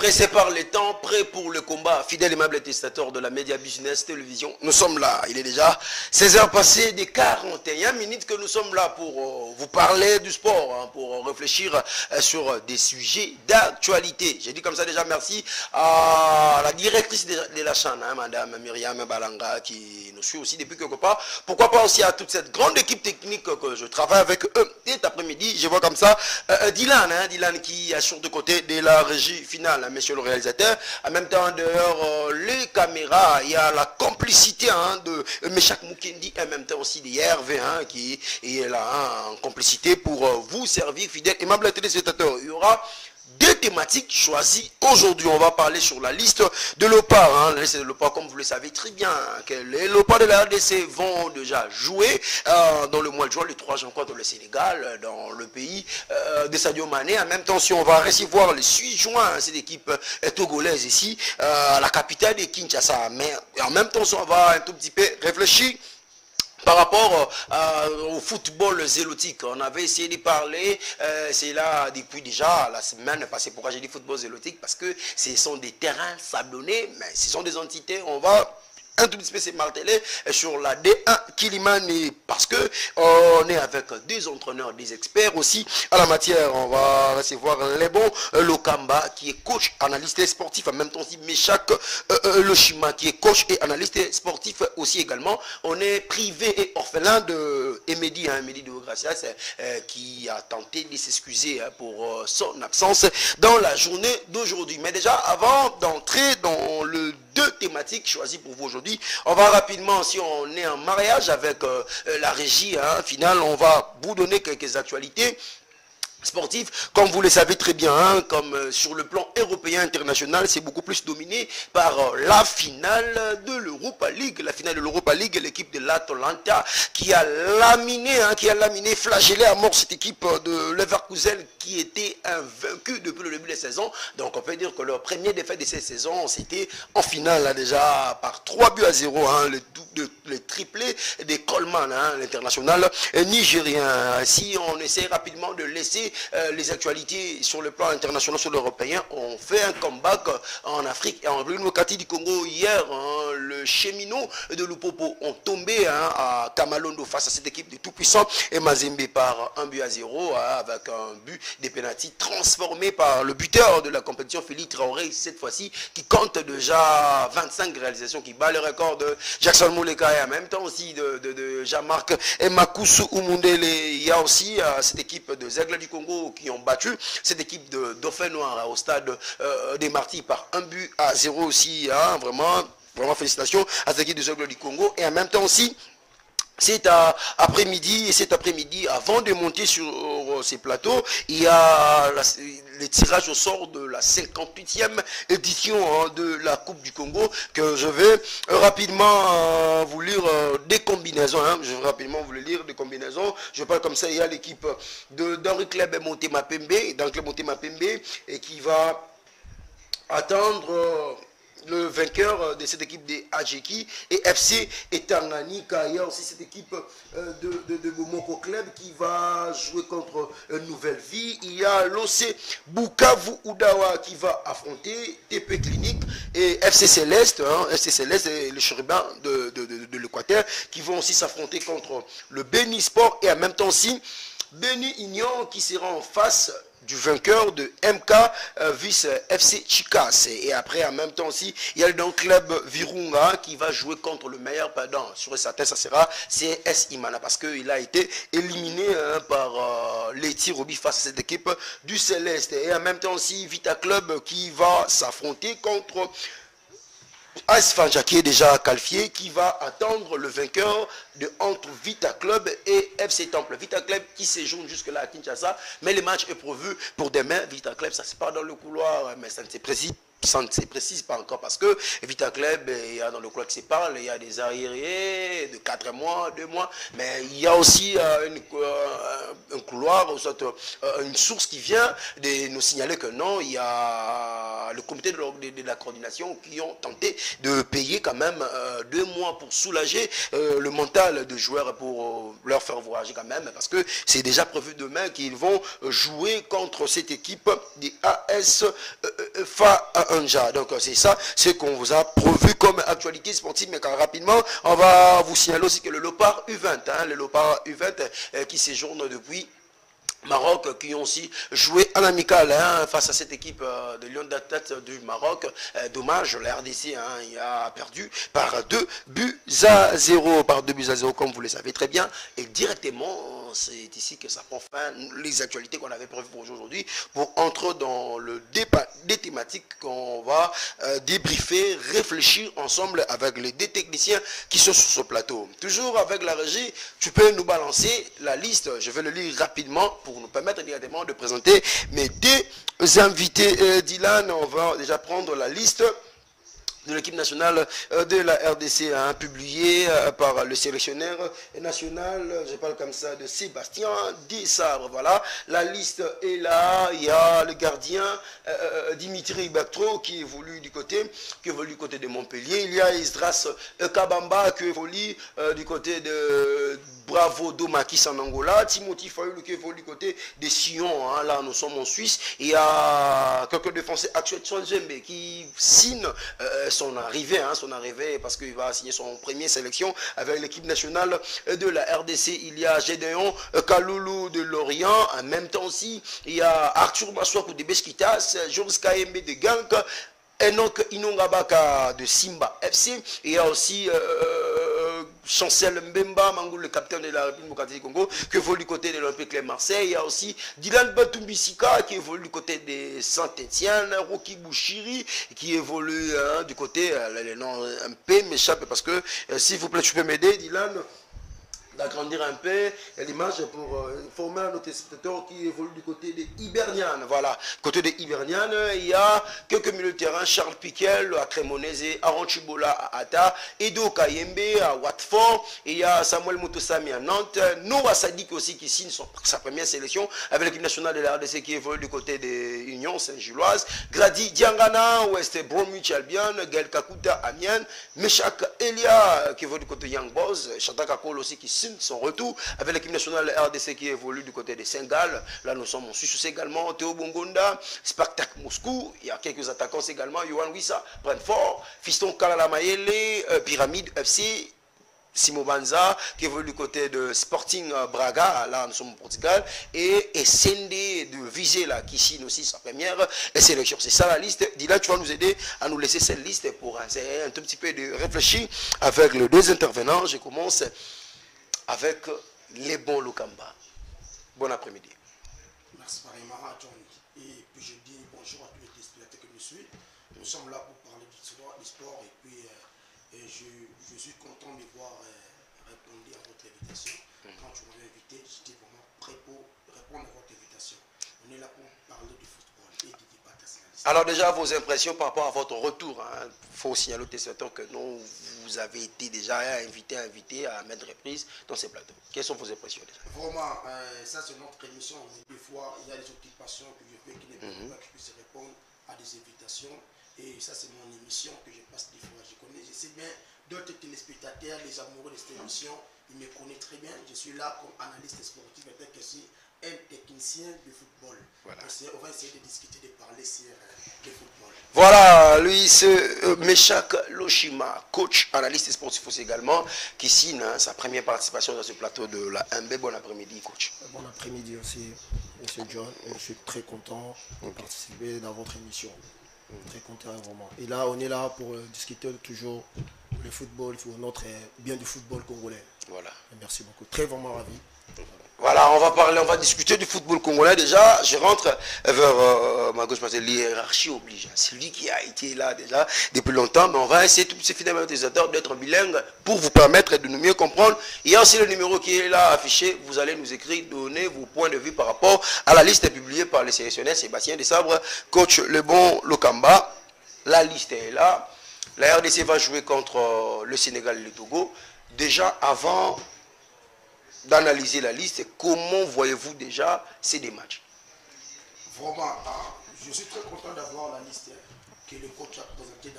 pressé par le temps, prêt pour le combat, fidèle aimable testateur de la Média Business Télévision. Nous sommes là, il est déjà 16h passées des 41 minutes que nous sommes là pour vous parler du sport, hein, pour réfléchir sur des sujets d'actualité. J'ai dit comme ça déjà merci à la directrice de la chaîne, hein, Madame Myriam Balanga, qui nous suit aussi depuis quelque part. Pourquoi pas aussi à toute cette grande équipe technique que je travaille avec eux cet après-midi. Je vois comme ça Dylan, hein, Dylan qui assure de côté de la régie finale, hein, monsieur le réalisateur. En même temps, dehors les caméras, il y a la complicité hein, de Meshak Mukendi, en même temps aussi de Hervé hein, qui est là hein, en complicité pour vous servir, fidèles aimables téléspectateurs. Il y aura deux thématiques choisies aujourd'hui. On va parler sur la liste de l'OPA. Hein. La liste de l'OPA, comme vous le savez très bien, que les l'OPA de la RDC vont déjà jouer dans le mois de juin, le 3 juin contre le Sénégal, dans le pays de Sadio Mané. En même temps, si on va recevoir le 8 juin, cette équipe togolaise ici, à la capitale de Kinshasa. Mais en même temps, si on va un tout petit peu réfléchir par rapport au football zélotique, on avait essayé de parler, c'est là depuis déjà la semaine passée. Pourquoi j'ai dit football zélotique? Parce que ce sont des terrains sablonnés, mais ce sont des entités, on va un tout petit peu se marteler sur la D1 Kilimani parce que on est avec des entraîneurs, des experts aussi à la matière. On va recevoir les bons Lokamba qui est coach, analyste sportif, en même temps aussi Meshak Loshima qui est coach et analyste sportif aussi également. On est privé et orphelin de Emedi, hein, Emedi de Gracias qui a tenté de s'excuser hein, pour son absence dans la journée d'aujourd'hui. Mais déjà, avant d'entrer dans le deux thématiques choisies pour vous aujourd'hui. On va rapidement, si on est en mariage avec la régie, hein, finale, on va vous donner quelques actualités sportif, comme vous le savez très bien, hein, comme sur le plan européen international, c'est beaucoup plus dominé par la finale de l'Europa League. La finale de l'Europa League, l'équipe de l'Atalanta qui a laminé, flagellé à mort cette équipe de Leverkusen qui était invaincue depuis le début de la saison. Donc on peut dire que leur première défaite de cette saison, c'était en finale là, déjà par 3-0, hein, le triplé des Coleman, hein, l'international nigérien. Si on essaie rapidement de laisser les actualités sur le plan international, sur l'européen, on fait un comeback en Afrique et en République du Congo. Hier, hein, le cheminot de Lupopo ont tombé hein, à Kamalondo face à cette équipe de tout-puissant et Mazembe par 1-0 hein, avec un but des pénaltys transformé par le buteur de la compétition, Félix Traoré, cette fois-ci, qui compte déjà 25 réalisations, qui bat le record de Jackson Mouleka et en même temps aussi de Jean-Marc et Makusu Umundele. Il y a aussi cette équipe de Zegla du Congo qui ont battu cette équipe de Dauphin Noir au stade des Martyrs par 1-0 aussi. Hein, vraiment félicitations à cette équipe de Zegla du Congo. Et en même temps aussi, cet après-midi, avant de monter sur ces plateaux, il y a le tirage au sort de la 58e édition hein, de la Coupe du Congo que je vais rapidement vous lire des combinaisons. Hein, je vais rapidement vous lire des combinaisons. Je parle comme ça, il y a l'équipe d'Henri Club Motema Pembe, dans le club Motema Pembe, et qui va attendre le vainqueur de cette équipe des Adjeki et FC et Tanganyika. Il y a aussi cette équipe de Bomoko Club qui va jouer contre Nouvelle Vie. Il y a l'OC Bukavu Udawa qui va affronter TP Clinique et FC Céleste, hein, FC Céleste et le Chérubin de l'Équateur qui vont aussi s'affronter contre le Beni Sport et en même temps aussi Beni Union qui sera en face du vainqueur de MK vice FC Chikas. Et après, en même temps aussi, il y a le club Virunga qui va jouer contre le meilleur perdant. Sur certains, ça sera CS Imana parce qu'il a été éliminé hein, par les tirs au but face à cette équipe du Céleste. Et en même temps aussi, Vita Club qui va s'affronter contre AS Fanja qui est déjà qualifié, qui va attendre le vainqueur de entre Vita Club et FC Temple. Vita Club qui séjourne jusque-là à Kinshasa, mais le match est prévu pour demain. Vita Club, ça se passe dans le couloir, mais ça ne se précise pas encore parce que Vita Club, il y a dans le couloir qui se parle, il y a des arriérés de 4 mois, 2 mois, mais il y a aussi un couloir, une source qui vient de nous signaler que non, il y a le comité de la coordination qui ont tenté de payer quand même 2 mois pour soulager le mental de joueurs, pour leur faire voyager quand même, parce que c'est déjà prévu demain qu'ils vont jouer contre cette équipe des AS Faanja. Donc c'est ça, ce qu'on vous a prévu comme actualité sportive. Mais rapidement, on va vous signaler aussi que le Léopard U20, le Léopard U20 qui séjourne depuis Maroc, qui ont aussi joué en amical face à cette équipe de Lions d'Athlètes du Maroc. Dommage, la RDC il a perdu par 2-0, comme vous le savez très bien. Et directement, c'est ici que ça prend fin les actualités qu'on avait prévues pour aujourd'hui, pour entrer dans le débat des thématiques qu'on va débriefer, réfléchir ensemble avec les deux techniciens qui sont sur ce plateau. Toujours avec la régie, tu peux nous balancer la liste, je vais le lire rapidement pour nous permettre directement de présenter mes deux invités. Dylan, on va déjà prendre la liste de l'équipe nationale de la RDC, publiée par le sélectionneur national, je parle comme ça, de Sébastien Desabre. Voilà, la liste est là. Il y a le gardien Dimitri Baktro qui évolue du côté de Montpellier. Il y a Esdras Kabamba qui évolue du côté de Bravo Domakis en Angola. Timothy Fayoulou qui évolue du côté de Sion. Là, nous sommes en Suisse. Il y a quelques défenseurs actuels, Tchouanzembe, qui signe son arrivée, parce qu'il va signer son premier sélection avec l'équipe nationale de la RDC. Il y a Gédéon Kaloulou de Lorient. En même temps aussi, il y a Arthur Maswakou de Beskitas, Joris Kayembe de Gank, Enoch Inongabaka de Simba FC. Il y a aussi Chancel Mbemba Mangou, le capitaine de la République démocratique du Congo, qui évolue du côté de l'Olympique de Marseille. Il y a aussi Dylan Batumbisika qui évolue du côté de Saint-Etienne, Rocky Bouchiri qui évolue du côté, les noms un peu m'échappent parce que s'il vous plaît, tu peux m'aider, Dylan, d'agrandir un peu l'image pour former un autre spectateur qui évolue du côté de Hibernian. Voilà, côté de Hibernian, il y a quelques milieux de terrain, Charles Piquel à Cremonese, Aaron Chibola à Ata, Edo Kayembe à Watford, il y a Samuel Motosami à Nantes, Noah Sadik aussi qui signe sa première sélection avec l'équipe nationale de la RDC qui évolue du côté de Union Saint-Gilloise, Grady Diangana, West Bromwich Albion, Gaël Kakuta Amiens, Meshak Elia qui évolue du côté de Young Boys, Chantal Kakol aussi qui signe son retour avec l'équipe nationale RDC qui évolue du côté de Saint-Gall. Là, nous sommes en Suisse également. Théo Bongonda, Spartak Moscou. Il y a quelques attaquants également. Yohan Wissa, Brentford, Fiston Kalala Mayele, Pyramide FC, Simo Banza qui évolue du côté de Sporting Braga, là nous sommes au Portugal, et Sende de Vizela qui signe aussi sa première sélection. C'est ça la liste. Dylan, tu vas nous aider à nous laisser cette liste pour essayer un tout petit peu de réfléchir avec les deux intervenants. Je commence avec les bons Lukamba. Bon après-midi. Merci Marie-Mara, John. Et puis je dis bonjour à tous les téléspectateurs que nous suivent. Nous sommes là pour parler du sport et puis je suis content de voir répondre à votre invitation. Quand tu m'avais invité, j'étais vraiment prêt pour répondre à votre invitation. On est là pour parler du football et du débat nationaliste. Alors déjà, vos impressions par rapport à votre retour. Il faut signaler aux téléspectateurs que non, vous avez été déjà invité à maintes reprises dans ces plateaux. Quelles sont vos impressions déjà? Vraiment, ça c'est notre émission. Des fois, il y a des occupations que je fais qui ne peuvent pas que je puisse répondre à des invitations. Et ça c'est mon émission que je passe des fois. Je sais bien d'autres téléspectateurs, les amoureux de cette émission, ils me connaissent très bien. Je suis là comme analyste sportif, peut-être que je suis un technicien de football. Voilà. On va essayer de discuter, de parler sur le football. Voilà, lui c'est Meshak Loshima, coach, analyste sportif aussi également, qui signe sa première participation dans ce plateau de la MB. Bon après-midi, coach. Bon après-midi aussi, monsieur John. Je suis très content de participer dans votre émission. Très content vraiment. Et là, on est là pour discuter toujours le football, notre bien du football congolais. Voilà. Merci beaucoup. Très vraiment ravi. Voilà, on va discuter du football congolais. Déjà, je rentre vers ma gauche parce que l'hiérarchie oblige. C'est lui qui a été là déjà depuis longtemps, mais on va essayer, tous ces fidèles utilisateurs, d'être bilingue pour vous permettre de nous mieux comprendre. Il y a aussi le numéro qui est là affiché. Vous allez nous écrire, donner vos points de vue par rapport à la liste publiée par le sélectionneur Sébastien Desabre, coach Le Bon Lokamba. La liste est là. La RDC va jouer contre le Sénégal et le Togo. Déjà, avant d'analyser la liste, comment voyez-vous déjà ces deux matchs? Vraiment, je suis très content d'avoir la liste que le coach a présentée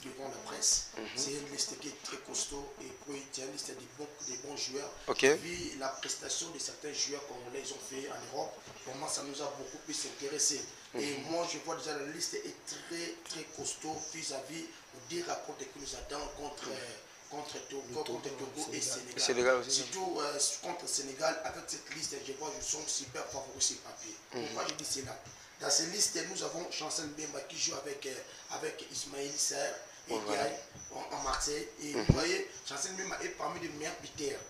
devant la presse. C'est une liste qui est très costaud et puis c'est une liste des bons joueurs. Vu la prestation de certains joueurs congolais ont fait en Europe, vraiment ça nous a beaucoup plus intéressé. Et moi, je vois déjà la liste est très, très costaud vis-à-vis des rencontres que nous attendons contre Togo et Sénégal. Sénégal aussi. Surtout contre le Sénégal, avec cette liste, je vois je suis super favori sur papier. Pourquoi je dis cela? Dans cette liste, nous avons Chancel Mbemba qui joue avec Ismaël Serre et en Marseille. Et vous voyez, Chancel Mbemba est parmi les meilleurs buteurs.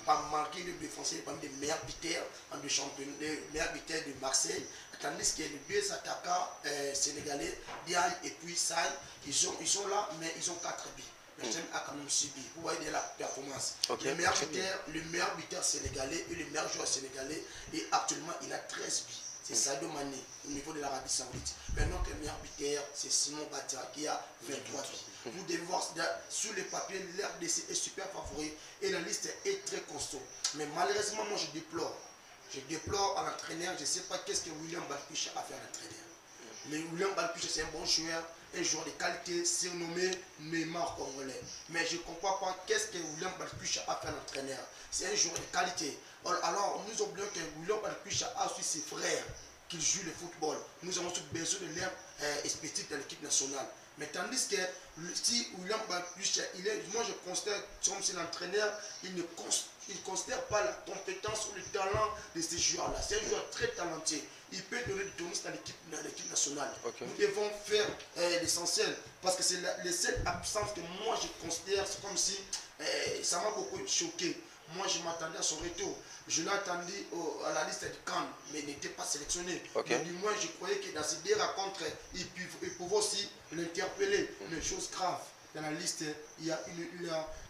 Pas marqué le défenseur, parmi les meilleurs buteurs de championnat, les meilleurs buteurs de Marseille. Tandis que les deux attaquants sénégalais, Diaye et puis Saï, ils sont là, mais ils ont 4 buts. Le jeune a quand même subi. Vous voyez la performance. Le meilleur buteur sénégalais et le meilleur joueur sénégalais, et actuellement il a 13 buts. C'est Sadio Mané au niveau de l'Arabie Saoudite. Mais notre meilleur buteur, c'est Simon Bata qui a 23 buts. Vous devez voir sur les papiers, l'RDC est super favori et la liste est très costaud. Mais malheureusement, moi je déplore. Je déplore à l'entraîneur, je ne sais pas qu'est-ce que William Balpiche a fait à l'entraîneur. Mais William Balpiche, c'est un bon joueur, un joueur de qualité, surnommé Neymar congolais. Mais je ne comprends pas qu'est-ce que William Balpiche a fait à l'entraîneur. C'est un joueur de qualité. Alors, nous oublions que William Balpiche a aussi ses frères qui jouent le football. Nous avons besoin de l'air spécifique de l'équipe nationale. Mais tandis que si William Balpiche, moi je considère comme c'est l'entraîneur, il ne considère pas la compétence ou le talent de ces joueurs-là. C'est un joueur très talentueux. Il peut donner du tournus dans l'équipe nationale. Nous devons faire l'essentiel parce que c'est les seules absences que moi je considère, c'est comme si ça m'a beaucoup choqué. Moi je m'attendais à son retour. Je l'attendais à la liste du CAN, mais il n'était pas sélectionné. Mais du moins je croyais que dans ces deux rencontres, il pouvait aussi l'interpeller. Mais chose grave. Dans la liste, il y a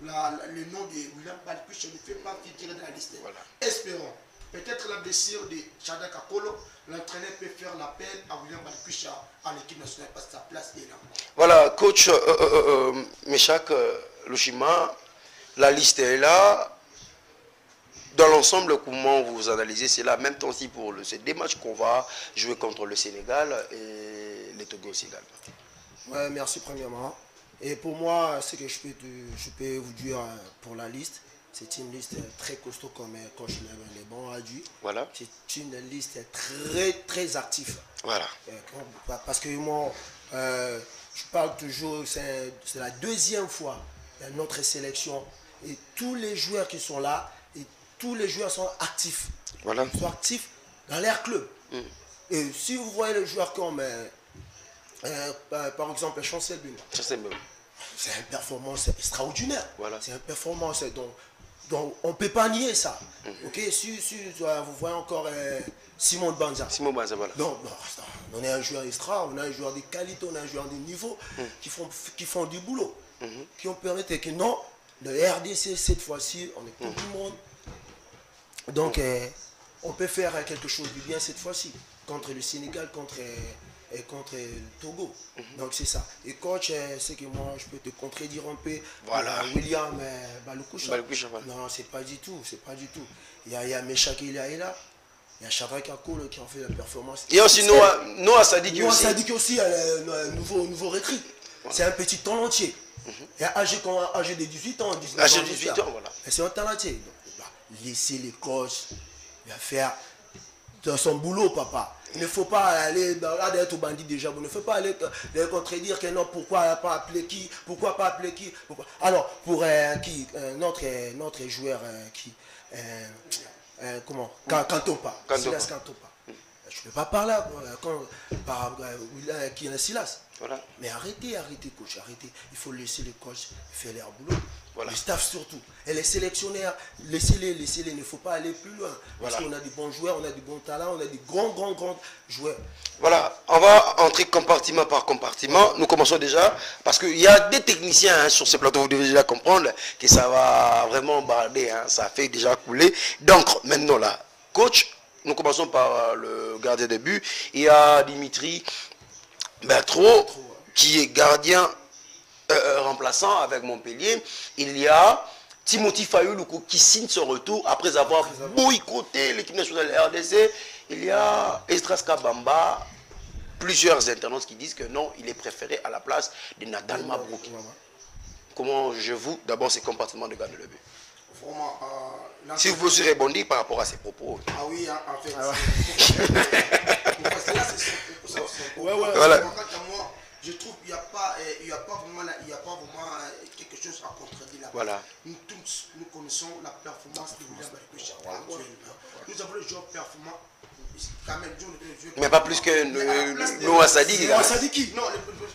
le nom de William Balpiche ne fait pas figurer dans la liste. Espérons. Peut-être la blessure de Shadrack Akolo, l'entraîneur peut faire l'appel à William Balpiche à l'équipe nationale parce que sa place est là. Voilà, coach Meshak Lushima, la liste est là. Dans l'ensemble, comment vous analysez cela? Même temps aussi pour ces deux matchs qu'on va jouer contre le Sénégal et les Togo aussi également. Ouais, merci premièrement. Et pour moi, ce que je peux vous dire pour la liste, c'est une liste très costaud comme coach Lebon a dit. Voilà. C'est une liste très très active. Voilà. Parce que moi, je parle toujours, c'est la deuxième fois dans notre sélection et tous les joueurs qui sont là, et tous les joueurs sont actifs. Voilà. Ils sont actifs dans leur club. Et si vous voyez les joueurs comme, par exemple, Chancel Mbemba. C'est une performance extraordinaire. Voilà. C'est une performance dont on ne peut pas nier ça. Ok, si vous voyez encore Simon Banza. Simon Banza, voilà. Donc, on est un joueur extra, on a un joueur de qualité, on a un joueur de niveau qui font du boulot. Qui ont permis que non, le RDC cette fois-ci, on est tout le monde. Donc, on peut faire quelque chose de bien cette fois-ci contre le Sénégal, contre le Togo. Donc c'est ça. Et coach, c'est que moi je peux te contredire un peu. Voilà. William Baloukoucha. Voilà. Non, c'est pas du tout, c'est pas du tout. Il y a Meshak il est là. Il y a Shadrack Akolo qui en fait la performance. Il y a aussi Noah Sadiki aussi. Noah Sadiki aussi, un nouveau recrue. Voilà. C'est un petit talentier. Il y a âgé de 18 ans, 19 âgé de 18 ans, voilà. C'est un talentier. Donc, laissez les coachs, il va faire son boulot, papa. Il ne faut pas aller d'être au bandit déjà. Vous ne faut pas aller contredire que non, pourquoi pas appeler qui, pourquoi pas appeler qui. Pourquoi. Alors, pour notre joueur comment Kantopa. Silas Kantopa. Je ne peux pas parler par Silas. Voilà. Mais arrêtez, coach, arrêtez. Il faut laisser les coachs faire leur boulot. Voilà. Le staff surtout. Et les sélectionnaires, laissez-les. Il ne faut pas aller plus loin. Parce qu'on a des bons joueurs, on a des bons talents, on a des grands joueurs. Voilà, on va entrer compartiment par compartiment. Nous commençons déjà, parce qu'il y a des techniciens sur ce plateau, vous devez déjà comprendre que ça va vraiment barder, ça fait déjà couler. Donc, maintenant là, coach, nous commençons par le gardien de but. Il y a Dimitri Bertrand, qui est gardien remplaçant avec Montpellier. Il y a Timothy Fayuluko qui signe son retour après avoir boycotté l'équipe nationale RDC. Il y a Esdras Kabamba, plusieurs internautes qui disent que non, il est préféré à la place de Nathan Mabrouk. Comment jugez-vous d'abord ces comportements de gardien de but? Vraiment, si vous pouvez répondre par rapport à ces propos. Ah oui, en fait, Parce que là, c'est ça. Voilà. Quant à moi, je trouve qu'il n'y a pas vraiment quelque chose à contredire là-bas. Voilà. Nous tous, nous connaissons la performance de William Balikusha actuellement. Nous avons les joueurs performants. Mais pas plus que Noah Sadiki. Non,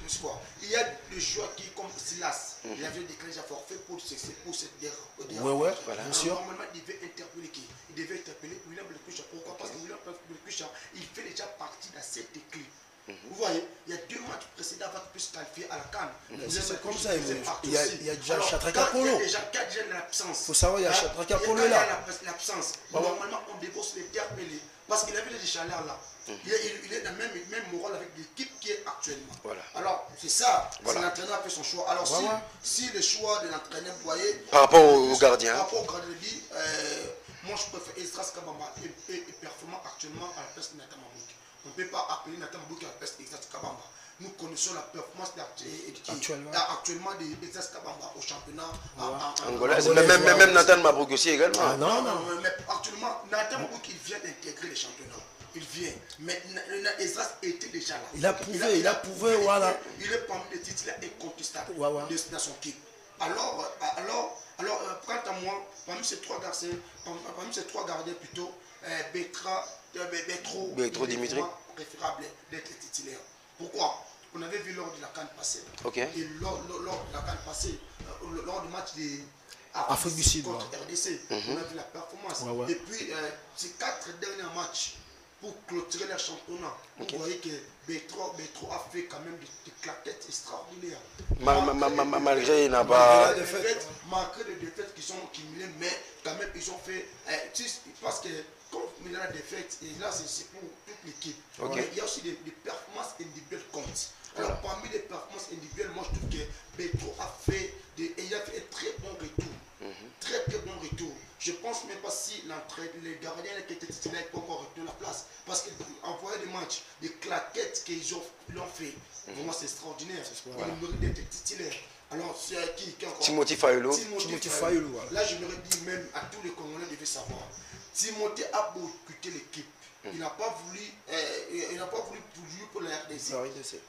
c'est quoi? Il y a des joueurs qui, comme Silas, il avait déclaré déjà forfait pour cette guerre. Ouais, bien sûr. Normalement, il devait interpeller qui? Il devait interpeller William Balikusha. Pourquoi? Parce que William Balikusha, il fait déjà partie de cette équipe. Vous voyez, il y a 2 matchs précédents avant qu'il puisse qualifier à la CAN. C'est comme ça, il y a déjà Chatraka Polo. Il y a déjà l'absence. Il faut savoir, il y a Chatraka Polo là. là. Il y a l'absence. Normalement, on débosse les interpellés. Parce qu'il avait des chaleurs là. Il est dans le même moral avec l'équipe qui est actuellement. Voilà. Alors, c'est ça. Voilà. L'entraîneur a fait son choix. Alors, si le choix de l'entraîneur, vous voyez. Par rapport au gardien. Par rapport au gardien, moi je préfère Esdras Kabamba et performant actuellement à la place de Nathan Mabouki. On ne peut pas appeler Nathan Mabouki à la place d'Esdras Kabamba. Nous connaissons la performance actuellement d'Esdras Kabamba au championnat angolais. Même Nathan Mabouki aussi également. Ah, non, mais actuellement, Nathan Mabouki il vient d'intégrer les championnats. Il vient. Mais Esdras était déjà là. Il a prouvé, voilà. Il est parmi les titulaires incontestables dans son équipe. Alors, quant à moi, parmi ces 3 gardiens plutôt, Bertro Dimitri préférable d'être titulaire. Pourquoi? On avait vu lors de la CAN passée. Et lors de la CAN passée, lors du match de Afrique du Sud contre RDC, on a vu la performance. Et puis, ces 4 derniers matchs, pour clôturer le championnat, vous voyez que Bertro a fait quand même des claquettes extraordinaires. Malgré il n'a pas... Malgré les défaites qui sont cumulées, mais quand même ils ont fait... parce que comme il y a la défaite, et là c'est pour toute l'équipe, il y a aussi des performances individuelles comptent. Alors parmi les performances individuelles, moi je trouve que Bertro a fait un très bon retour. Très bon retour. Je pense même pas si les gardiens qui étaient titulaires n'ont pas encore retenu la place. Parce qu'en voyant des matchs, des claquettes qu'ils ont fait, vraiment c'est extraordinaire. Ils méritent d'être titulaires. Alors, c'est qui encore? Timothy Fayulu. Là, je m'aurais dit même à tous les Congolais devaient savoir. Timothée a beau quitter l'équipe. Il n'a pas voulu jouer pour la RDC.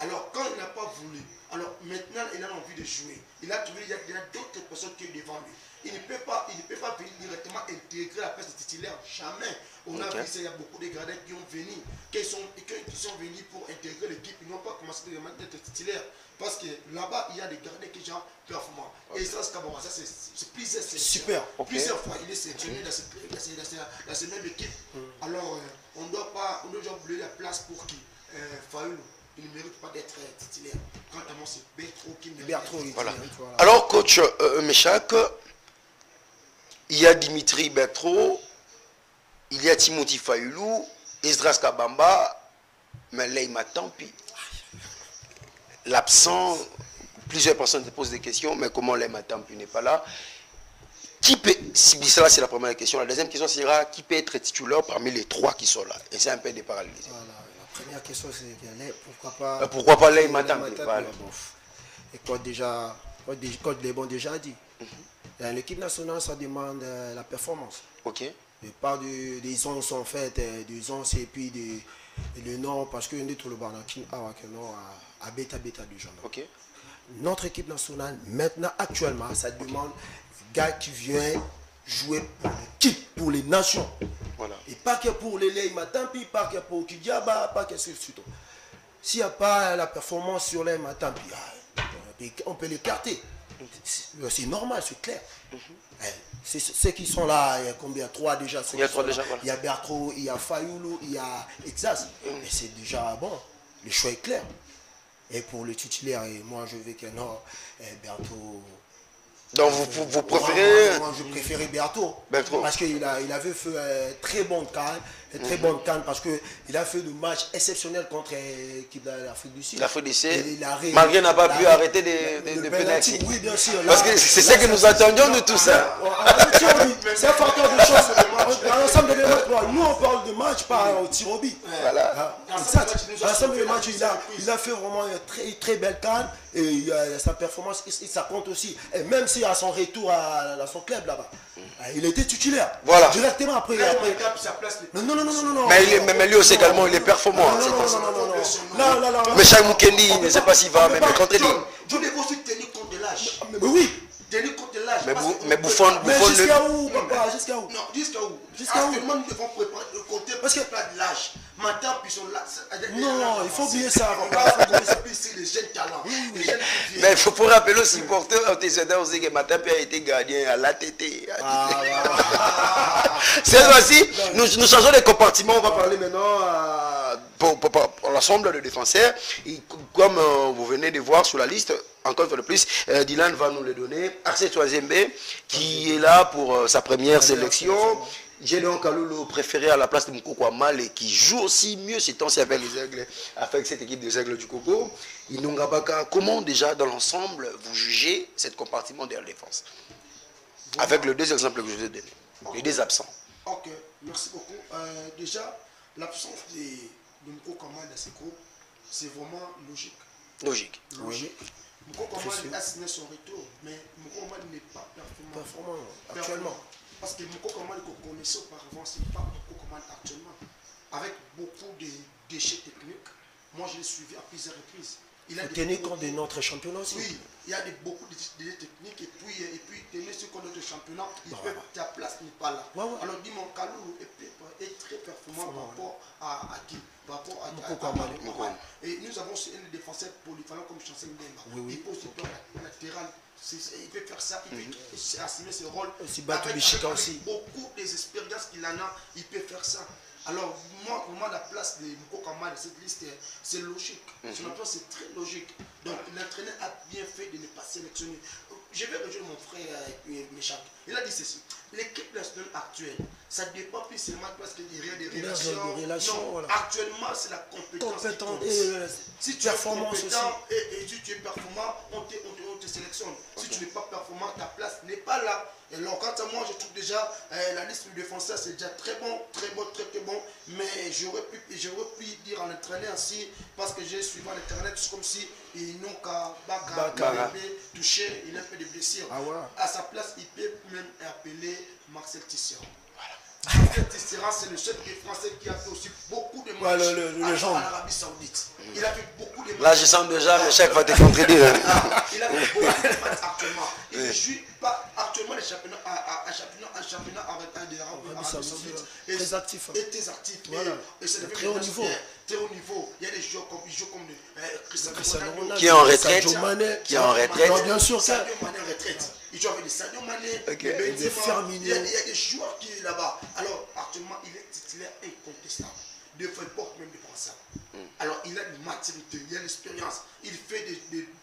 Alors, quand il n'a pas voulu, alors maintenant il a envie de jouer. Il a trouvé, il y a d'autres personnes qui sont devant lui. Il ne peut pas venir directement intégrer la place de titulaire. Jamais. On a vu qu'il y a beaucoup de gardiens qui sont venus pour intégrer l'équipe. Ils n'ont pas commencé à être titulaires. Parce que là-bas, il y a des gardiens qui sont performants. Et ça, c'est plusieurs super. Plusieurs fois, il est sélectionné dans cette même équipe. Alors, on ne doit pas oublier la place pour qui Fayulu. Il ne mérite pas d'être titulaire. Quant à moi, c'est Bertro qui mérite. Voilà. Alors, coach Meshak, il y a Dimitri Bertro, il y a Timothy Fayulu, Esdras Kabamba, mais là, il m'attend, puis l'absent, plusieurs personnes se posent des questions, mais comment les Matampi puis n'est pas là? Qui peut, si ça c'est la première question, la deuxième question sera qui peut être titulaire parmi les 3 qui sont là? Et c'est un peu des parallélismes. Voilà, la première question c'est pourquoi pas les Matampi? Et quoi déjà, les bons déjà dit. L'équipe nationale, ça demande la performance. Et pas des onces sont faites, des onces et puis le nom, parce que nous tout le Banakin à bêta du genre. Notre équipe nationale, maintenant, actuellement, ça demande des gars qui viennent jouer pour l'équipe, pour les nations. Et pas que pour les Ley Matampi, pas que pour Kidiaba, pas que c'est surtout. S'il n'y a pas la performance sur les Matampi, on peut l'écarter. C'est normal, c'est clair. Ceux qui sont là, il y a combien? 3 déjà. Il y a 3 déjà. Il y a Bertro, il y a Fayulu, il y a Exas. Mais c'est déjà bon. Le choix est clair. Et pour le titulaire, moi je veux que non, Bertro. Donc vous préférez... Moi je préférais Bertro. Parce qu'il avait fait très bonne canne. Parce qu'il a fait des matchs exceptionnels contre l'équipe de l'Afrique du Sud. L'Afrique du Sud. Malgré n'a pas pu arrêter des pénaltys. Oui, bien sûr. Parce que c'est ce que nous attendions de tout ça. C'est un facteur de chance. Dans l'ensemble des matchs, nous on parle de match, pas au tir au but. Voilà. Dans l'ensemble des matchs, il a fait vraiment une très belle canne. Et sa performance, ça compte aussi. Et même si aussi à son retour à son club là-bas. Il était titulaire. Voilà. Directement après. Non. Mais lui aussi également, il est performant. Non. Mais Chaque Mukendi, je ne sais pas s'il va même contre lui. Je devais aussi tenir compte de l'âge. Mais oui. Tenir compte de l'âge. Mais Buffon. Mais jusqu'à où, papa? Jusqu'à où? Non, jusqu'à où? Jusqu'à où? Actuellement, nous devons préparer le compter parce que pas de l'âge. Maintenant, puis sont là. Non, il faut oublier ça. On va commencer ici les jeunes talents. Mais il faut rappeler aux supporters antécédents aussi que Matin Pierre a été gardien à l'ATT. Cette fois-ci, nous changeons les compartiments. On va parler maintenant pour l'ensemble de défenseurs. Et comme vous venez de voir sur la liste, encore une fois de plus, Dylan va nous le donner. Axel Twazembe, qui est là pour sa première sélection. Gédéon Kalulu préféré à la place de Mukoko Amal et qui joue aussi mieux ces temps-ci avec les Aigles, avec cette équipe des Aigles du Congo. Inungabaka, comment déjà dans l'ensemble vous jugez cette compartiment de la défense? Avec les deux exemples que je vous ai donnés, les deux absents. Ok, merci beaucoup. Déjà, l'absence de Mukoko Amal dans ce groupe, c'est vraiment logique. Logique. Mukoko Amal a signé son retour, mais Mukoko Amal n'est pas performant actuellement. Parce que Mukoko Amal qu'on connaissait auparavant, ce n'est pas Mukoko Amal actuellement. Avec beaucoup de déchets techniques, moi je l'ai suivi à plusieurs reprises. Il a tenez compte de notre championnat aussi. Oui, il y a beaucoup de déchets techniques et puis tenez ce qu'on a de championnat, ta place n'est pas là. Alors dis-moi, Kalulu est très performant par rapport à qui? Par rapport à Mukoko Amal. Et nous avons aussi un défenseur polyvalent comme Chancel Mbemba. Il peut aussi faire latéral. Il peut faire ça, il peut assumer ce rôle. Avec beaucoup d'expériences qu'il en a, il peut faire ça. Alors, moi, pour moi, la place de Mukoko Amal de cette liste, c'est logique. Sur la place, c'est très logique. Donc, l'entraîneur a bien fait de ne pas sélectionner. Je vais rejoindre mon frère Méchac. Il a dit ceci. L'équipe nationale actuelle, ça ne dépend plus seulement parce qu'il y a des relations. Non, voilà. Actuellement, c'est la compétence. Si tu es compétent et si tu es performant, on te sélectionne. Si tu n'es pas performant, ta place n'est pas là. Et alors, quant à moi, je trouve déjà la liste du défenseur, c'est déjà très bon. Mais j'aurais pu dire à l'entraîneur ainsi, parce que j'ai suivi l'internet, c'est comme si ils n'ont qu'à toucher, il a un peu de blessures. À sa place, il peut même appeler Marcel Tisserand. Marcel Tisserand, c'est le chef des Français qui a fait aussi beaucoup de matchs en Arabie Saoudite. Il a fait beaucoup de matchs. Là, je sens déjà, mais chaque fois te contredire. Il a fait beaucoup de matchs actuellement. Il ne joue pas actuellement les championnats d'Arabie Saoudite. Très actif. Et très actif. Et c'est très haut niveau. Très haut niveau. Il y a des joueurs comme Cristiano Ronaldo, qui est en retraite. Qui est en retraite. Bien sûr, Sadio Mané en retraite. Il joue avec des Sadio Mané, il y a des joueurs qui sont là-bas. Alors, actuellement, il est titulaire incontestable. De fois, il porte même des ça. Alors, il a une maturité, il a l'expérience. Il fait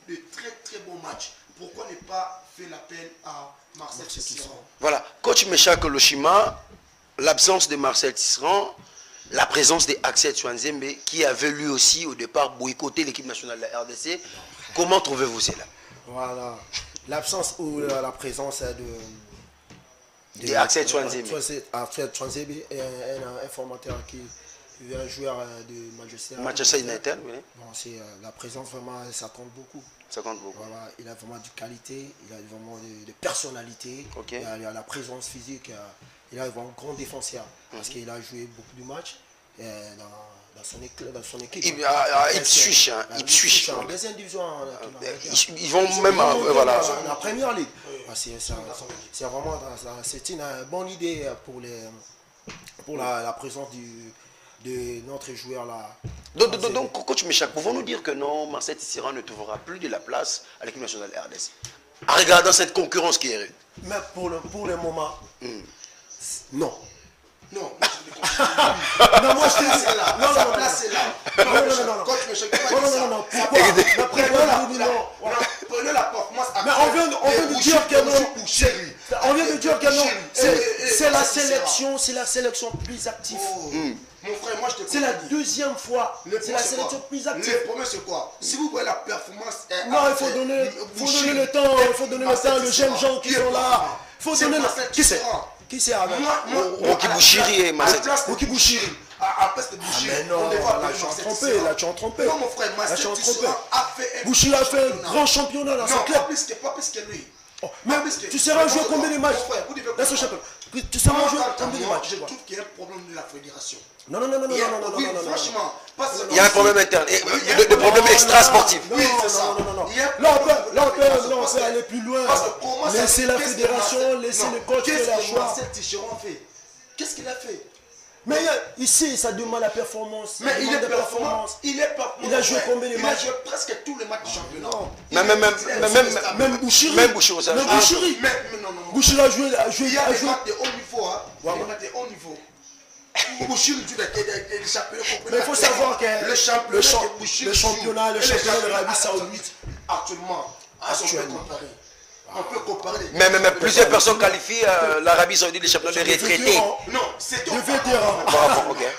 de très très bons matchs. Pourquoi ne pas faire l'appel à Marcel Tisserand? Voilà. Coach Méchac Loshima, l'absence de Marcel Tisserand, la présence de Axel Twazembe, qui avait lui aussi au départ boycotté l'équipe nationale de la RDC. Comment trouvez-vous cela? Voilà. L'absence ou la présence de Axel Twazembe. Axel Twazembe est un formateur qui est un joueur de Manchester United. Oui. Bon, c'est la présence vraiment, ça compte beaucoup. Ça compte beaucoup. Voilà, il a vraiment de qualité, il a vraiment de personnalité, il a la présence physique, il a vraiment un grand défenseur parce qu'il a joué beaucoup de matchs dans son équipe. Ipswich. En deuxième division. Ils vont même voilà. La première ligue. C'est vraiment une bonne idée pour la présence de notre joueur là. Donc, coach Méchac, pouvons-nous dire que non, Marcel Tisserand ne trouvera plus de la place à l'équipe nationale RDC en regardant cette concurrence qui est rude? Mais pour le moment, non. Non, non, moi je te dis là. Non, c'est là. Non. Coach Méchac, non. Pourquoi? Prenez la performance. Mais on vient de dire que non. On vient de dire que non. C'est la sélection plus active. Mon frère, moi je te comprends. C'est la deuxième fois. C'est la sélection plus active. Le premier c'est quoi? Si vous voyez la performance. Non, il faut donner le temps. Il faut donner le temps. Les jeunes gens qui sont là. Il faut donner le temps. Qui c'est avec Rocky Bouchiri et Marcel. Rocky Bouchiri. À place de Bouchiri. Mais non, là tu as trompé. Non, mon frère, Marcel Tisserand a fait Bouchiri a fait un grand championnat dans son club. Pas plus que lui. Mais tu seras joué combien de matchs dans ce championnat? Tu seras joué combien de matchs? Je trouve qu'il y a un problème de la fédération. Non. Oui, franchement. Il y a un problème interne, des problèmes extra-sportifs. Oui, c'est ça. Là, on peut aller plus loin. Laissez la fédération, laissez le coach faire la choix. Qu'est-ce qu'il a fait? Mais ici, ça demande la performance. Mais il est performant. Il a joué combien de matchs? Il a joué presque tous les matchs du championnat. Même Bouchiri. Même Bouchiri, ça. Bouchiri a joué. Il y a des matchs de haut niveau. Il y a des matchs de haut niveau. Bouchiri joue des championnats. Mais il faut savoir que le championnat de l'Arabie Saoudite, actuellement, on peut comparer. Mais plusieurs personnes qualifient l'Arabie Saoudite les championnats de retraités. Non, c'est de vétérans.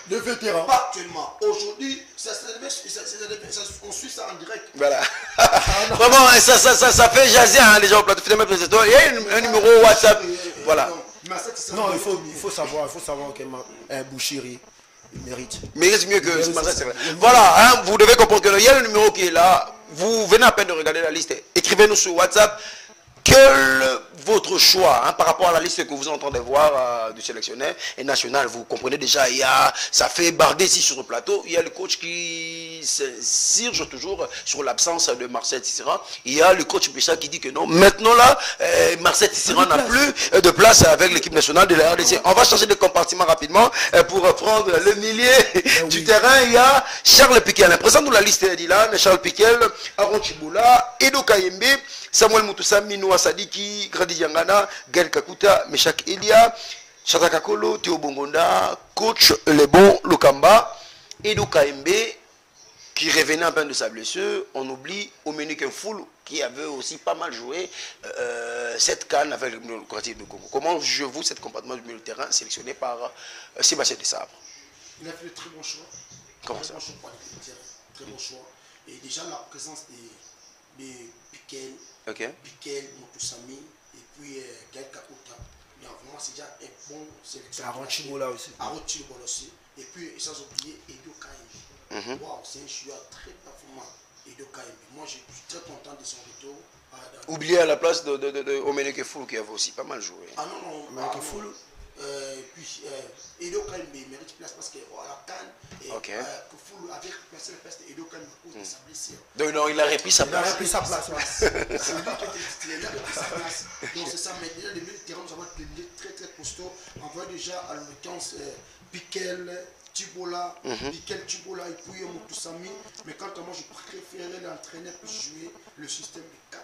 De vétérans. Pas actuellement. Aujourd'hui, on suit ça en direct. Voilà. Vraiment, ça fait jaser les gens au plateau. Finalement, il y a un numéro WhatsApp. Voilà. Non, il faut savoir que Bouchiri mérite. Mérite mieux que voilà, vous devez comprendre qu'il y a le numéro qui est là. Vous venez à peine de regarder la liste. Écrivez-nous sur WhatsApp. Quel votre choix par rapport à la liste que vous entendez voir du sélectionneur et national? Vous comprenez déjà, ça fait barder ici sur le plateau. Il y a le coach qui s'irge toujours sur l'absence de Marcel Tisserand. Il y a le coach Bécha qui dit que non. Maintenant là, Marcel Tisserand n'a plus de place avec l'équipe nationale de la RDC. On va changer de compartiment rapidement pour prendre le milieu du terrain. Il y a Charles Piquel. Présente-nous la liste d'Ilan. Charles Piquel, Aaron Chiboula, Edo Kayembe, Samuel Mutusami, Noah Sadiki, Grady Yangana, Gaël Kakuta, Meshak Elia, Chata Kakolo, Théo Bongonda, coach Lebon Lukamba, Edo Kayembe, qui revenait un peu de sa blessure. On oublie Omeniken Foul, qui avait aussi pas mal joué cette canne avec le quartier de Congo. Comment jugez-vous cet comportement du milieu de terrain sélectionné par Sébastien Desabre? Il a fait de très bons choix. Comment ça? Très bon choix. Et déjà la présence de Piquel, Piquel, Mutusami et puis Gaël Kakuta. Vraiment, c'est déjà un bon sélectionneur. Aaron Chiboula aussi. Aaron Chiboula aussi. Et puis, sans oublier Edo Kayembe. Wow, c'est un joueur très performant, Edo Kayembe. Moi, je suis très content de son retour. Oublié à la place de Omeneke Foul qui avait aussi pas mal joué. Ah non, Omeneke Foul. Puis Edo Kayembe mérite place parce qu'à la canne, Foul avait remplacé la place d'Edo Kayembe à cause de sa blessure. Donc non, il a repris sa place. Il a repris sa place. C'est lui qui était titulaire, il a repris sa place. Donc c'est ça, mais déjà les milieux de terrain, nous avons des milieux très très costauds. On voit déjà à l'occurrence Piquel, Chiboula, Piquel, Chiboula et puis Mutusami. Mais quant à moi, je préférais l'entraîneur pour jouer le système de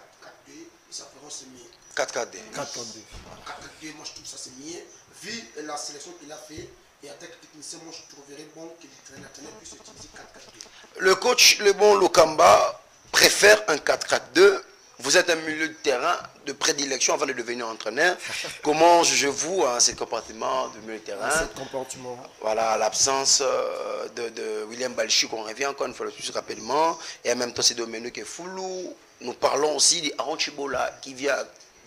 4-4-2 et ça fera c'est mieux. 4-4-2. 4-4-2, moi je trouve ça c'est mieux. Vu la sélection qu'il a fait et en tant que technicien, moi je trouverais bon que l'entraîneur puisse utiliser 4-4-2. Le coach Lebon Lukamba préfère un 4-4-2. Vous êtes un milieu de terrain de prédilection avant de devenir entraîneur. Comment jugez-vous ce comportement de milieu de terrain? Voilà, l'absence de William Balchi, qu'on revient encore une fois le plus rapidement. Et en même temps, c'est Dominique Foulou. Nous parlons aussi d'Aaron Chiboula qui vient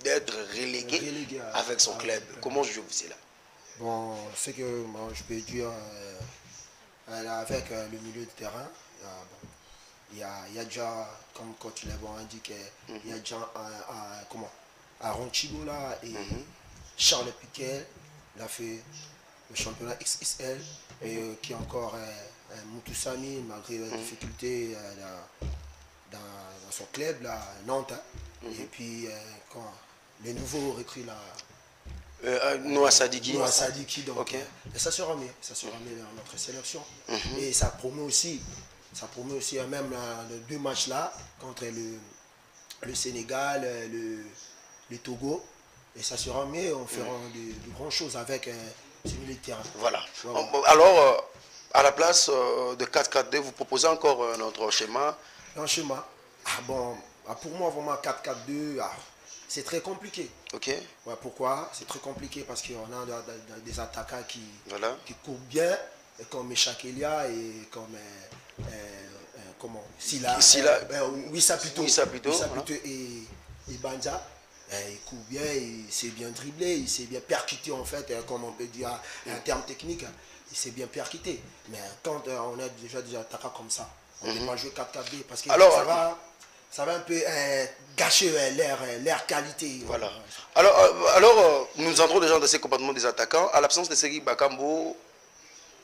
d'être relégué avec son club. Comment jugez-vous cela? Bon, ce que moi, je peux dire avec le milieu de terrain, il y a déjà, comme coach Lebon indiqué, il y a déjà Aaron Chiboula et Charles Piquel, il a fait le championnat XXL, et qui est encore Mutusami, malgré la difficulté dans son club, là, Nantes. Et puis, les nouveaux recrues là. Noah Sadiki. Donc, et ça sera mieux dans notre sélection. Et ça promet aussi même les deux matchs là contre le Sénégal, le Togo. Et ça sera mieux, on fera de grandes choses avec ces milieux de terrain. Voilà. Alors, à la place de 4-4-2, vous proposez encore un autre schéma? Un schéma. Pour moi, vraiment 4-4-2, c'est très compliqué. Ok. Ouais, pourquoi? C'est très compliqué parce qu'on a des attaquants qui courent bien, comme Meshak Elia et comme Sila Wissapito et Banza. Il court bien, il s'est bien dribblé, il s'est bien percuté en fait, comme on peut dire en termes techniques, il s'est bien percuté. Mais quand on a déjà des attaquants comme ça, on ne peut pas jouer 4-4-2 parce que ça va un peu gâcher l'air qualité. Voilà. Alors nous entrons déjà dans ces comportements des attaquants. À l'absence de Sergi Bakambo,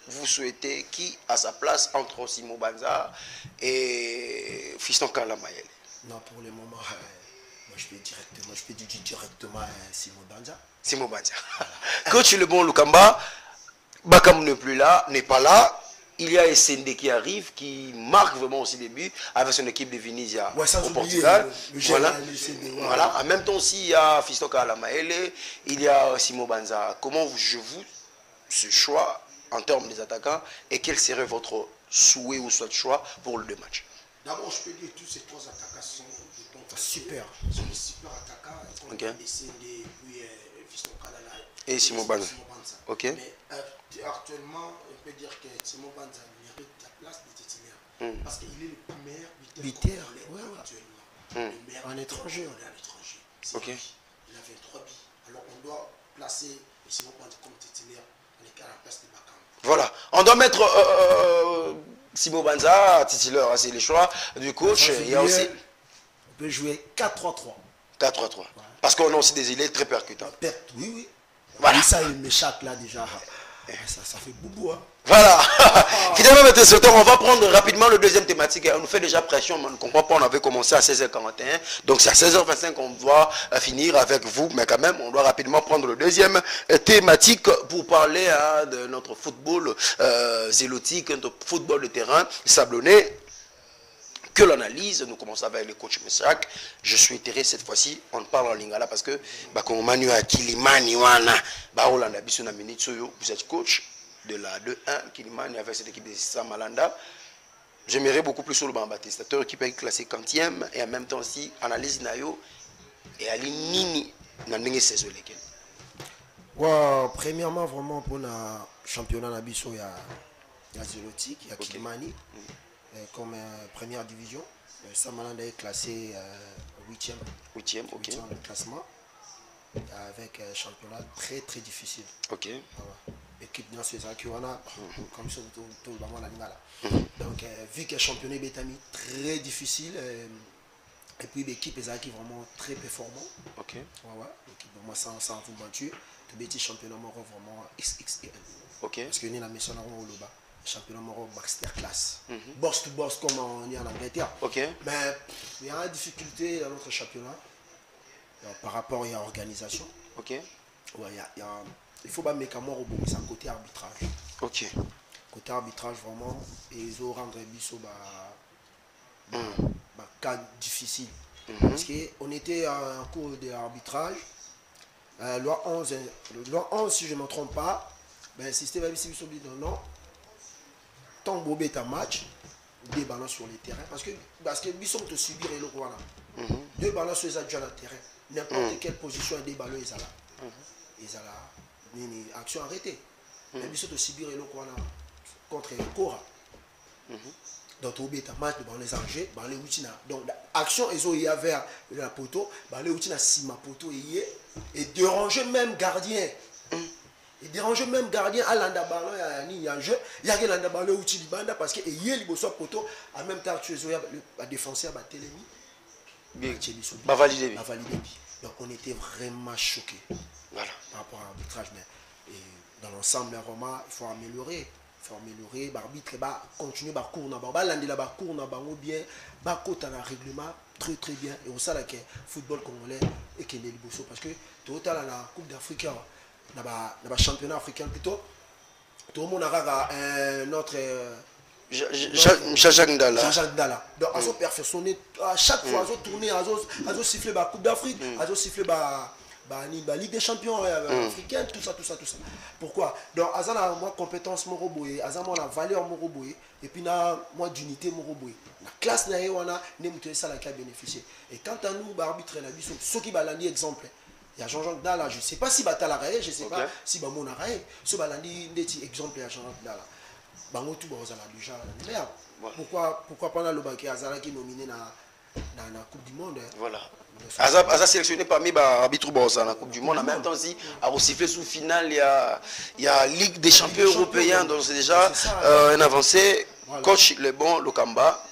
vous souhaitez qui à sa place entre Simon Banza et Fiston Kala Mayele? Non, pour le moment, moi je peux dire directement Simon Banza. Simon Banza. Coach le bon Lukamba, Bakambo n'est pas là. Il y a SND qui arrive, qui marque vraiment aussi des buts avec son équipe de Venezia au Portugal. Voilà. En même temps aussi, il y a Fiston Kala Mayele, il y a Simon Banza. Comment jugez-vous ce choix en termes des attaquants et quel serait votre souhait ou soit choix pour le deux matchs? D'abord, je peux dire que tous ces trois attaquants sont de bons super. Sont des super attaquants. Okay. SND, puis Fiston Kala et Simon Banza. Ok. Mais actuellement, on peut dire que Simon Banza mérite la place de titulaire. Parce qu'il est le meilleur buteur actuellement. En étranger. Ok. Il a 23 buts. Alors on doit placer Simon Banza comme titulaire à la place de Bakambo. Voilà. On doit mettre Simon Banza titulaire. C'est le choix du coach. Il y a aussi... On peut jouer 4-3-3. 4-3-3. Parce qu'on a aussi des îles très percutants. Oui. Voilà. Et ça, il m'échappe là déjà. Ça fait boubou. Hein. Voilà. Finalement, on va prendre rapidement le deuxième thématique. On nous fait déjà pression, mais on ne comprend pas. On avait commencé à 16h41. Donc c'est à 16h25 qu'on doit finir avec vous. Mais quand même, on doit rapidement prendre le deuxième thématique pour parler de notre football zélotique, notre football de terrain sablonné. Que l'analyse, nous commençons avec le coach Meshak. Je suis intéressé cette fois-ci, on parle en lingala parce que comme Manu Kilimani wana Baolanda biso na minute soyo, vous êtes coach de la 2-1 Kilimani avec cette équipe de Samalanda. J'aimerais beaucoup plus sur le Bambatista, équipe est classée 50e et en même temps aussi analyse nayo et Ali Nini na ndenge saison lesquelles. Premièrement vraiment pour le championnat nabiso il y a Zélotique, il y a Kilimani. Comme première division, Samalanda est classé 8e. 8e, ok. Le classement, avec un championnat très très difficile. Ok. Équipe de César Kiwana, comme ça, tout le monde là. Donc, vu que le championnat est très difficile, et puis l'équipe est vraiment très performant. Ok. L'équipe vraiment sans vous mentir, tout petit championnat vraiment XXL. Ok. Parce que nous avons mis au Loba. Championnat Moro masterclass. Boss to boss comme on est en Angleterre. Ok. Mais il y a une difficulté dans notre championnat par rapport à l'organisation. Ok. Il faut pas mettre à mort au côté arbitrage. Ok. Côté arbitrage vraiment, ils ont rendu biso cas difficile. Parce qu'on était en cours d'arbitrage. Loi 11, si je ne me trompe pas, le système non. Tant que tu as un match, des ballons sur le terrain. Parce que ils sont te subir et le voilà. Deux ballons sur les adjoints à terrain. N'importe quelle position, des ballons, ils sont là. Ils sont là. Une action arrêtée. Mais ils sont te subir et le voilà. Contre le Cora. Donc, tu as un match, les enjeux, les outils. Donc, l'action, ils ont eu vers la poteau, les outils, si ma poteau et déranger même gardien. Il dérange même gardien à l'anda ballon il y a un jeu il y a l'anda ballon outil du banda parce que il y a les poteau en même temps tu es le défenseur télémi bien va valider donc on était vraiment choqués voilà par rapport à l'arbitrage mais dans l'ensemble vraiment il faut améliorer l'arbitre continuer cours na ba landela ba cours na bango bien ba kota na règlement très très bien et on sait que football congolais et qu'il est liboso parce que total à la Coupe d'Afrique dans le championnat africain plutôt tout le monde a notre Jacques Ndala donc ils ont perfectionné à chaque fois ils ont tourné ils ont sifflé la Coupe d'Afrique ils ont sifflé la Ligue des champions africaine tout ça pourquoi donc ils ont moi compétence moroboye ils ont la valeur moroboye et puis moi d'unité moroboye la classe na on a ne ça la qui a bénéficié et quant à nous arbitre na biso ceux qui balandi exemple. Il y a Jean-Jacques Dalla, je ne sais pas si Batala Raé, je ne sais pas si Bamona Raé. Ce balandi, un exemple à Jean-Jacques Dalla. Bango tout déjà. Pourquoi pas le Baké Azala qui est nominé dans la Coupe du Monde. Voilà. Azala sélectionné parmi les arbitres dans la Coupe du Monde. En même temps, si à siffler sous finale, il y a Ligue des champions européens, donc c'est déjà un avancé. Coach Le Bon Lukamba,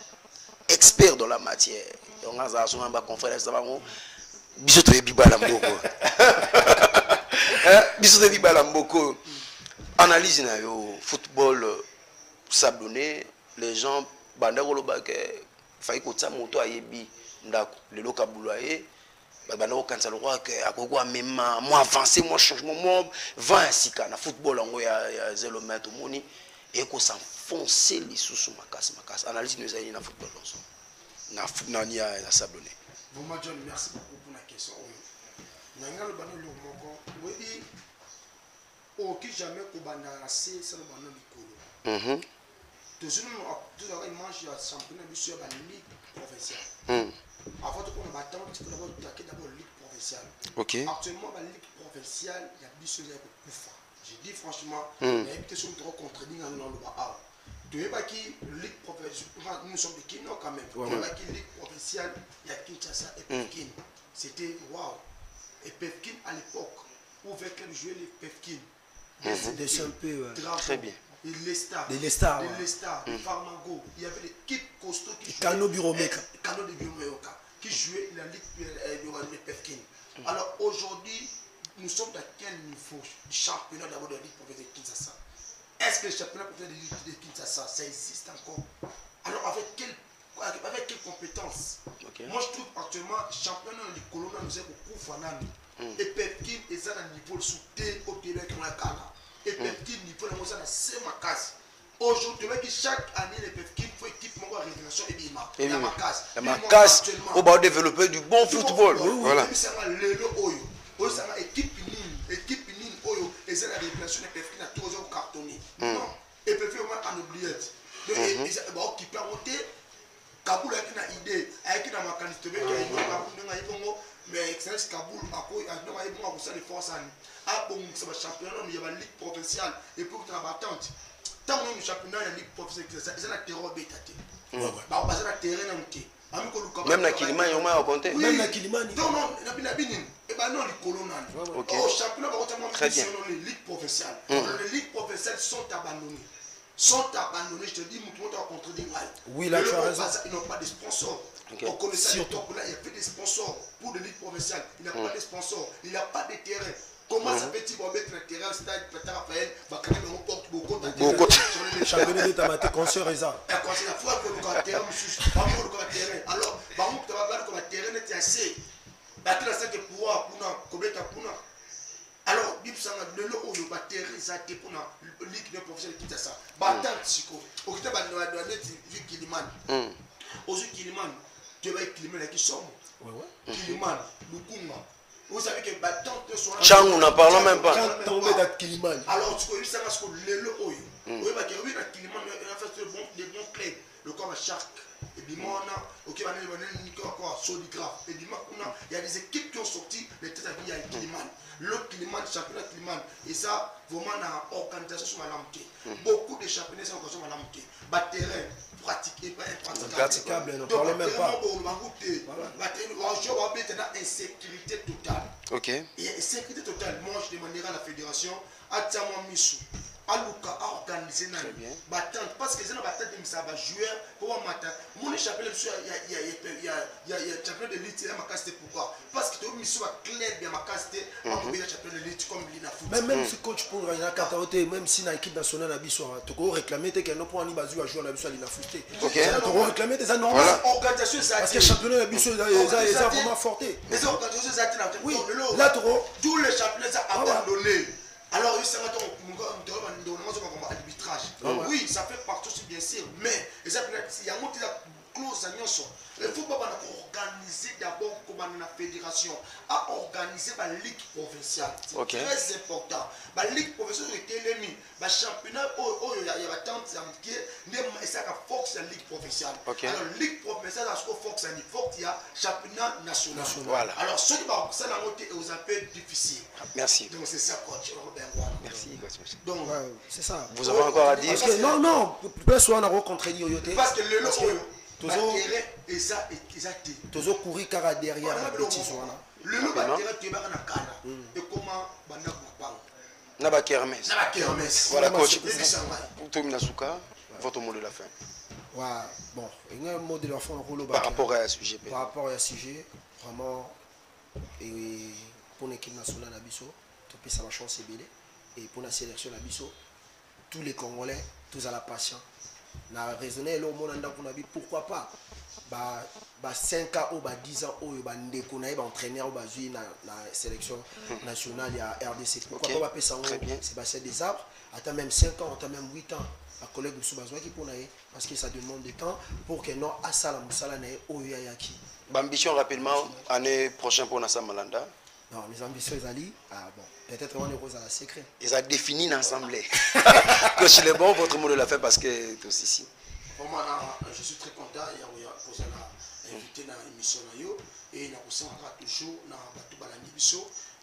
expert dans la matière. tonga za so ba conférence ba ngo biso to bibala mboko biso to bibala mboko analyse na yo football s'abonner les gens banda ko loba ke fayi ko tsa moto ayebi ndako lelo kabulaye banda ko kanza lokwa ke akoko même moi avancer moi changement moi 20 sika na football ngo ya 0 mètre moni et ko s'enfoncer les sous makasi analyse nous a na football na ni na s'abonner. Bon John, merci beaucoup pour la question. Nanga le bano lo moko oui qui jamais ko banda assez ça le bano likolo. Toujours il mange le championnat du sur la ligue provinciale. Avant de qu'on attend, il faut d'abord d'abord ligue provinciale. OK. Actuellement la ligue provinciale, il y a biso ya kufa. Je dis franchement, il y a une question trop contredire dans le bas. Tu vois qui ligue provinciale, nous sommes de Kino quand même. Tu vois qui ligue provinciale, il y a Kinshasa et Pékin. C'était waouh. Et Pékin à l'époque, où les clubs jouaient les Pékin. C'était un peu très bien. Les stars, les Farmago, il y avait l'équipe costaud qui jouait. Cano Biromeca qui jouait la ligue de Pékin. Alors aujourd'hui, nous sommes à quel niveau du championnat d'abord de la ligue professionnelle de Kinshasa? Est-ce que le championnat professionnel de Kinshasa, ça existe encore? Alors avec quelle compétence? Moi je trouve actuellement le championnat de Colonna nous est beaucoup fanami. Et Pékin est à un niveau de soutien au Québec dans la Ghana. Et Pékin niveau de la c'est ma case. Aujourd'hui, chaque année, les Pékin faut équipement à révélation et Bima. Et ma case, on va développer du bon football. Voilà. Équipe mine, Oyo, et c'est la révélation des Pékin à tous les cartonnés. Non, et Pékin en oubliette. Donc, qui peut monter, Kaboul a une idée, avec une macaniste, mais excellence Kaboul, à quoi il y a des forces. Ah bon, c'est un championnat, mais il y a une ligue provinciale, et pour que tu as battante. Tant que le championnat de la ligue professionnelle, c'est la terreur bêtée. Même la Kilima, il y a compté. Même la Kilima, non, et ben non, les colonnes. Au championnat, très bien. Les ligues provinciales. Les ligues provinciales sont abandonnées. Je te dis, nous devons contredire. Oui, là, tu as raison. Ils n'ont pas de sponsors. On connaît ça, il y a fait des sponsors pour les ligues provinciales. Il n'y a pas de sponsors. Il n'y a pas de terrain. Comment ça fait-il mettre le terrain au stade Peter Raphaël va quand même remporter beaucoup de championnat de Tamate, concert et ça. La fois que le terrain, alors, par contre, tu vas voir que le terrain est assez. Tu as que pouvoir pour alors, le lot où le terrain est assez pour la ligue de professionnels qui ça. Battant, Chico. Au Kitabe, on a donné Kiliman. Aujourd'hui, Kiliman, tu vas Kiliman qui sont. Kiliman, Lukunga. Vous savez que battant de son Chang, on n'en parle même pas. Alors, tu connais ça parce que le lot, oui, bah, oui, la Kiliman, il a fait des bons clubs. Le corps Shark, et puis moi, ok, et il y a des équipes qui ont sorti les têtes à vie à Kiliman. Le Kiliman, championnat Kiliman, et ça, vraiment, dans l'organisation sur la lampe. Beaucoup de championnats sont encore sur la lampe. Bah, terrain, pratiqué, praticable, ne parlons même pas. Je vais mettre une insécurité totale. Ok. Et insécurité totale, moi, je demanderai à la fédération, à Tiamon Missou. Aluka a organisé battante parce que c'est une battante de ça va jouer pour matin mon championnat il y a championnat de l'élite ma casse pourquoi parce que tu mission clair bien ma casse on peut championnat de l'élite comme l'ina foot même si coach pour il y a Kataoté même si na équipe nationale à Bissau tu peux réclamer que non pour ni bazu à jouer à Bissau l'ina foot OK tu peux réclamer des normal organisation ça parce que championnat de Bissau ils ont vraiment forté les organisations ça oui là tous les championnats abandonnés. Alors, il s'est arbitrage. Oui, ça fait partie, bien sûr, mais il y a une clause à Nyonso. Il faut pas organiser d'abord comme la fédération, à organiser la ligue provinciale. C'est très important. La ligue provinciale est l'ennemi. Le championnat, il y a tant de ça force la ligue provinciale. Alors, la ligue provinciale, il y a championnat national. Voilà. Alors, ceux qui ont ça, aux appels difficiles. Merci. Donc, c'est ça, coach. Merci. Donc, c'est ça. Vous avez encore à dire? Non, peut-être soit on a rencontré Yoyote. Parce que le toujours et ça toujours courir car derrière la petite zone. Le loup va tirer tu vas na kana et comment banda kupang na ba kermesse voilà coach pour tout Minasuka votre mot de la fin. Ouais, bon, il y a un mot de la fin par rapport à un sujet. Par rapport à un sujet, vraiment, et pour l'équipe nationale Abisso, tu peux ça la chance et belle. Et pour la sélection Abisso, tous les Congolais, tous à la patience. Na raisonné le monde pourquoi pas bah 5 ans ou 10 ans ou bah ndeko na ba entraîneur ou bah jouer na sélection nationale ya RDC pourquoi pas passer ça c'est bah c'est des arbres attends même 5 ans attends même 8 ans à collègue de besoin qui pour naé parce que ça demande du temps pour que non asala musala na o yaki ambition rapidement année prochaine pour Nassa Malanda. Non, mes ambitions, Ali, bon, peut-être on est rose à la secret. Ils ont défini l'ensemble. Coach Le Bon, votre mot de la fin parce que tous ici. Pour moi, je suis très content. Il y a invité dans l'émission et nous avons toujours dans la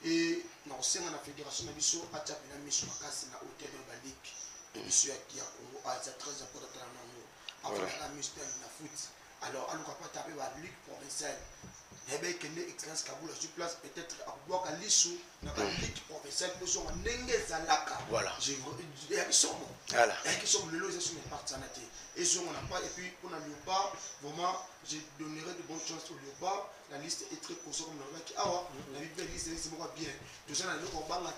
et nous avons la fédération de l'émission à la mission à l'hôtel de la Ligue. L'émission qui a très important dans le la mission de la foot. Alors, on ne va pas taper la Ligue provinciale. Il y a une excellence sur place, peut-être à Bouaka Lissou, dans la ligue professionnelle, nous sommes en Nengezalaka. Voilà. Il y a qui sont voilà. Il y a qui sont le lot, ils sont partenaires. Et si on n'a pas, et puis pour le Léopard, vraiment, je donnerai de bonnes chances au Léopard. La liste est très consciente comme le qui a la liste est bien. Tout ça,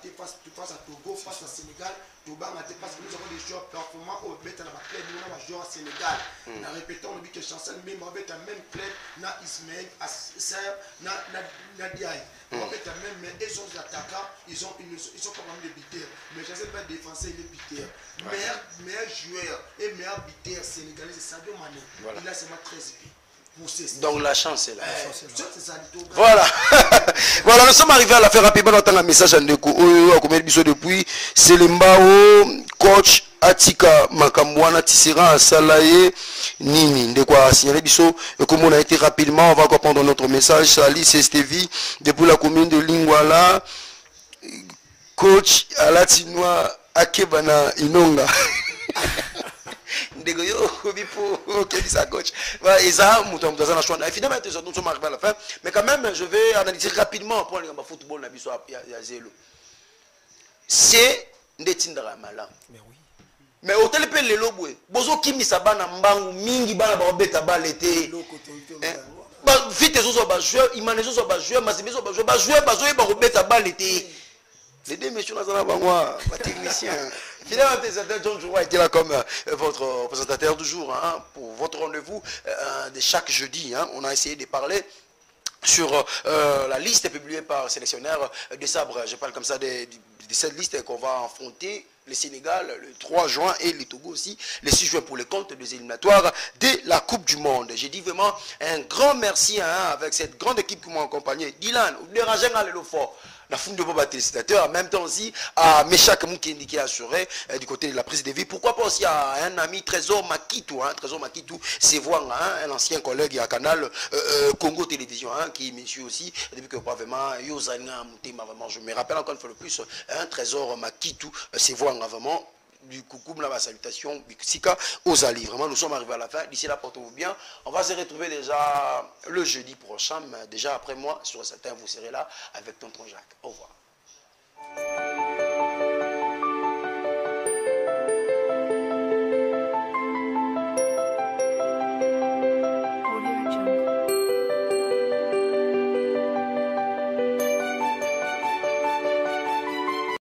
tu passes à Togo, face à Sénégal, tu vas parce que nous avons des joueurs performants au bête dans la club, nous avons des joueurs au Sénégal. Nous répétons, on dit que Chancel, même avec un même club, na Ismaël, na Diaye. Avec un même, mais ils sont des attaquants, ils sont pas vraiment des bitères. Mais Chancel va défenser les bitères. Meilleur joueur et meilleur bitère sénégalais, c'est Sadio Mané. Il a seulement 13 buts. Donc la chance est là. Voilà. Voilà, nous sommes arrivés à la fin rapidement. On entend un message à Ndeko. Depuis c'est le Mbao, coach Atika Makamwana Tissera Salaye Nini. Ndeko a signalé Bisso. Et comme on a été rapidement, on va encore prendre notre message. Sali Sestevi depuis la commune de Lingwala. Coach Alatinois Akebana Inonga. Coach. Et ça, finalement, nous sommes arrivés à la fin. Mais quand même, je vais analyser rapidement pour le football. C'est Ndetindra Malam. Mais au tel peu les loboué. Bozo Kimi Sabana Mbangu, Mingi Bana Barbeta Balete. Vite, les autres joueurs, Imanezo sont joueurs, Massimizo sont joueurs, Bazoé Barbeta Balete. Les deux messieurs, nous avons un technicien. Finalement, John Joua était là comme votre présentateur du jour pour votre rendez-vous de chaque jeudi. On a essayé de parler sur la liste publiée par le sélectionneur de Sabre. Je parle comme ça de cette liste qu'on va affronter le Sénégal le 3 juin et le Togo aussi le 6 juin pour les comptes des éliminatoires de la Coupe du Monde. J'ai dit vraiment un grand merci avec cette grande équipe qui m'a accompagné. Dylan, dérangez le fort. La foule de Boba téléspectateurs, en même temps aussi à Meshak Moukendi qui est assuré du côté de la prise de vie. Pourquoi pas aussi à un ami Trésor Makitou, Trésor Makitou, c'est voir un ancien collègue à Canal Congo Télévision, qui monsieur aussi, depuis que pas vraiment, Yozana Moutema, vraiment, je me rappelle encore une fois le plus, Trésor Makitou, c'est voir vraiment. Du coucou, la salutation, Sika aux alliés. Vraiment, nous sommes arrivés à la fin. D'ici là, portez-vous bien. On va se retrouver déjà le jeudi prochain. Mais déjà après moi, sur certains, vous serez là avec Tonton Jacques. Au revoir.